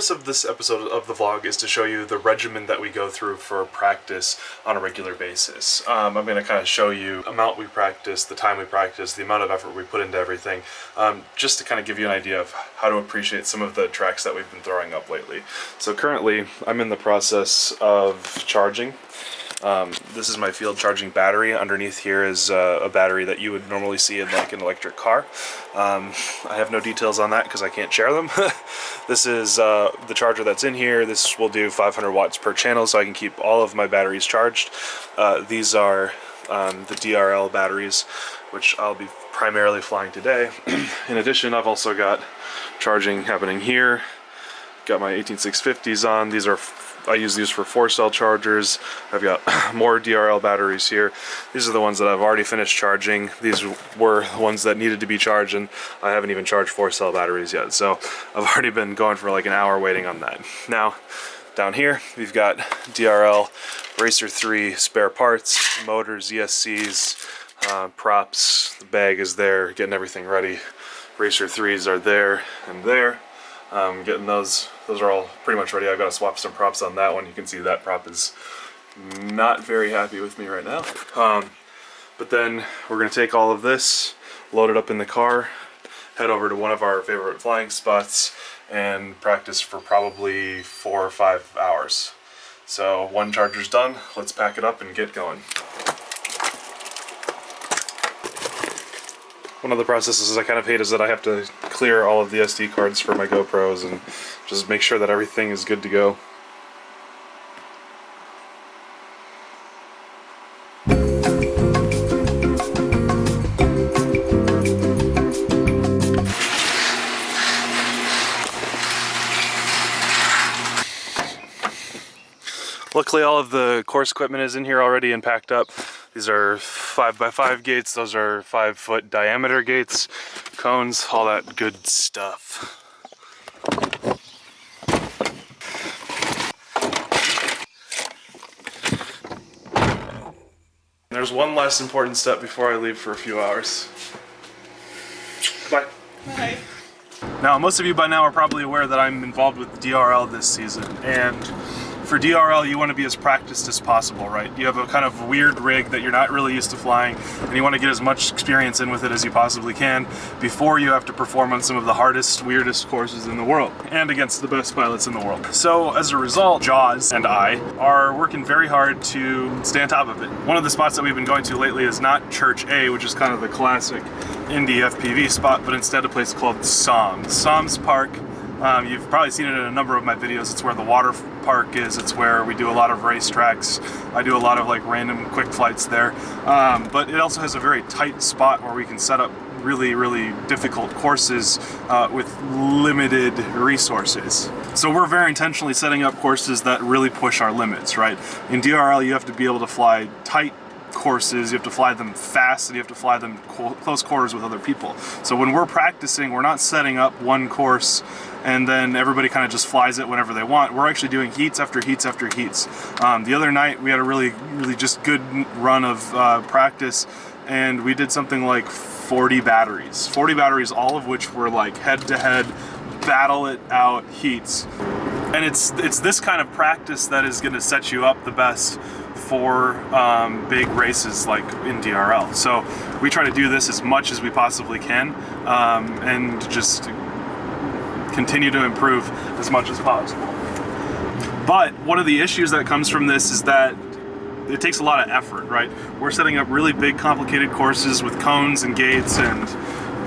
purpose of this episode of the vlog is to show you the regimen that we go through for practice on a regular basis. I'm going to kind of show you the amount we practice, the time we practice, the amount of effort we put into everything, just to kind of give you an idea of how to appreciate some of the tracks that we've been throwing up lately. So currently, I'm in the process of charging. This is my field charging battery. Underneath here is a battery that you would normally see in like an electric car. I have no details on that because I can't share them. This is the charger that's in here. This will do 500 watts per channel, so I can keep all of my batteries charged. These are the DRL batteries, which I'll be primarily flying today. In addition, I've also got charging happening here. Got my 18650s on. These are I use these for 4-cell chargers. I've got more DRL batteries here. These are the ones that I've already finished charging. These were the ones that needed to be charged, and I haven't even charged 4-cell batteries yet. So I've already been going for like an hour waiting on that. Now, down here, we've got DRL Racer 3 spare parts, motors, ESCs, props. The bag is there, getting everything ready. Racer 3s are there and there. Getting those are all pretty much ready. I've got to swap some props on that one. You can see that prop is not very happy with me right now. But then we're going to take all of this, load it up in the car, head over to one of our favorite flying spots, and practice for probably 4 or 5 hours. So one charger's done. Let's pack it up and get going. One of the processes I kind of hate is that I have to clear all of the SD cards for my GoPros and just make sure that everything is good to go. Luckily, all of the course equipment is in here already and packed up. These are 5x5 gates. Those are 5-foot diameter gates, cones, all that good stuff. There's one last important step before I leave for a few hours. Bye. Bye. Now, most of you by now are probably aware that I'm involved with DRL this season, and for DRL, you want to be as practiced as possible, right? You have a kind of weird rig that you're not really used to flying, and you want to get as much experience in with it as you possibly can before you have to perform on some of the hardest, weirdest courses in the world, and against the best pilots in the world. So as a result, Jaws and I are working very hard to stay on top of it. One of the spots that we've been going to lately is not Church A, which is kind of the classic Indy FPV spot, but instead a place called Som's Park. You've probably seen it in a number of my videos. It's where the water park is. It's where we do a lot of racetracks. I do a lot of like random quick flights there. But it also has a very tight spot where we can set up really, really difficult courses with limited resources. So we're very intentionally setting up courses that really push our limits, right? In DRL, you have to be able to fly tight courses, you have to fly them fast, and you have to fly them close quarters with other people. So when we're practicing, we're not setting up one course and then everybody kind of just flies it whenever they want. We're actually doing heats after heats after heats. The other night we had a really just good run of practice, and we did something like 40 batteries. 40 batteries, all of which were like head-to-head, battle it out heats. And it's this kind of practice that is going to set you up the best for big races like in DRL. So we try to do this as much as we possibly can, and just continue to improve as much as possible. But one of the issues that comes from this is that it takes a lot of effort, right? We're setting up really big, complicated courses with cones and gates and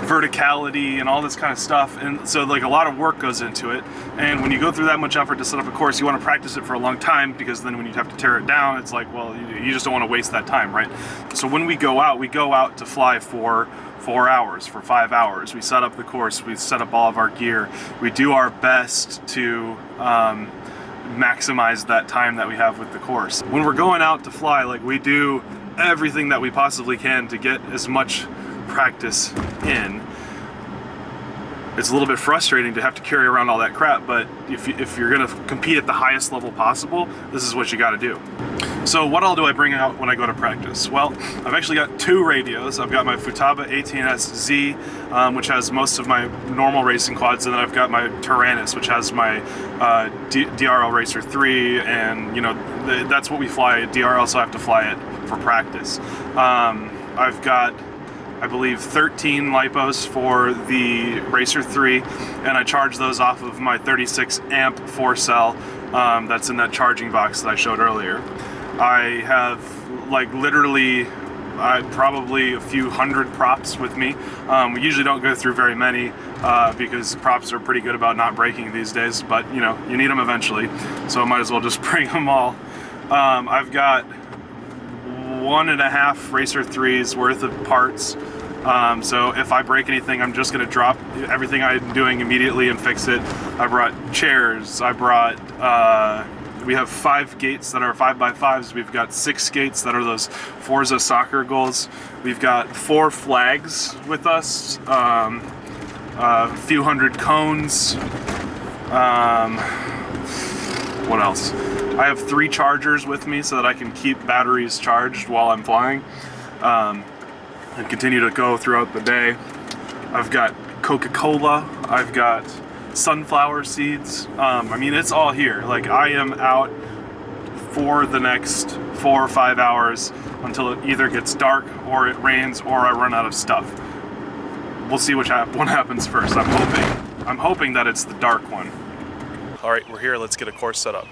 verticality and all this kind of stuff, and so like a lot of work goes into it. And when you go through that much effort to set up a course, you want to practice it for a long time, because then when you have to tear it down, it's like, well, you just don't want to waste that time, right? So when we go out to fly for 4 hours, for 5 hours. We set up the course, we set up all of our gear, we do our best to maximize that time that we have with the course. When we're going out to fly, like, we do everything that we possibly can to get as much practice in. it's a little bit frustrating to have to carry around all that crap, but if you're gonna compete at the highest level possible, this is what you gotta do. So what all do I bring out when I go to practice? Well, I've actually got 2 radios. I've got my Futaba 18SZ, which has most of my normal racing quads, and then I've got my Tyrannus, which has my DRL Racer 3, and you know, that's what we fly at DRL, so I have to fly it for practice. I've got, I believe, 13 lipos for the Racer 3, and I charge those off of my 36 amp 4-cell that's in that charging box that I showed earlier. I have like literally probably a few hundred props with me. We usually don't go through very many because props are pretty good about not breaking these days, but you know, you need them eventually, so I might as well just bring them all. I've got 1.5 Racer 3s worth of parts. So if I break anything, I'm just gonna drop everything I'm doing immediately and fix it. I brought chairs, I brought, we have 5 gates that are 5x5s. We've got 6 gates that are those Forza soccer goals. We've got 4 flags with us, a few hundred cones. What else? I have 3 chargers with me so that I can keep batteries charged while I'm flying. And continue to go throughout the day. I've got Coca-Cola, I've got sunflower seeds. I mean, it's all here. Like, I am out for the next 4 or 5 hours until it either gets dark or it rains or I run out of stuff. We'll see what happens first. I'm hoping that it's the dark one. All right, we're here. Let's get a course set up.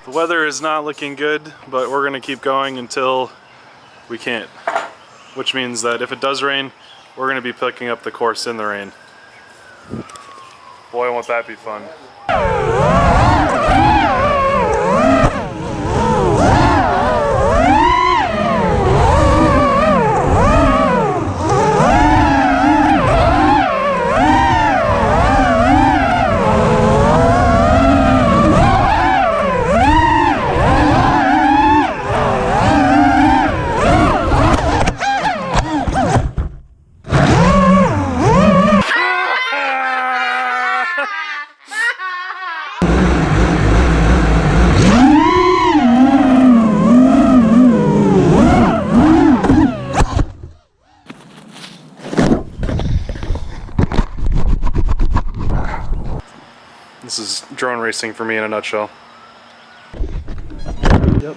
The weather is not looking good, but we're gonna keep going until we can't. Which means that if it does rain, we're gonna be picking up the course in the rain. Boy, won't that be fun. This is drone racing for me in a nutshell. Yep.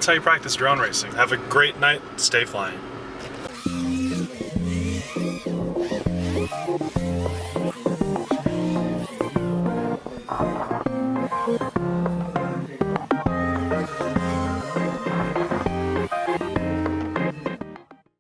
that's how you practice drone racing. Have a great night. Stay flying.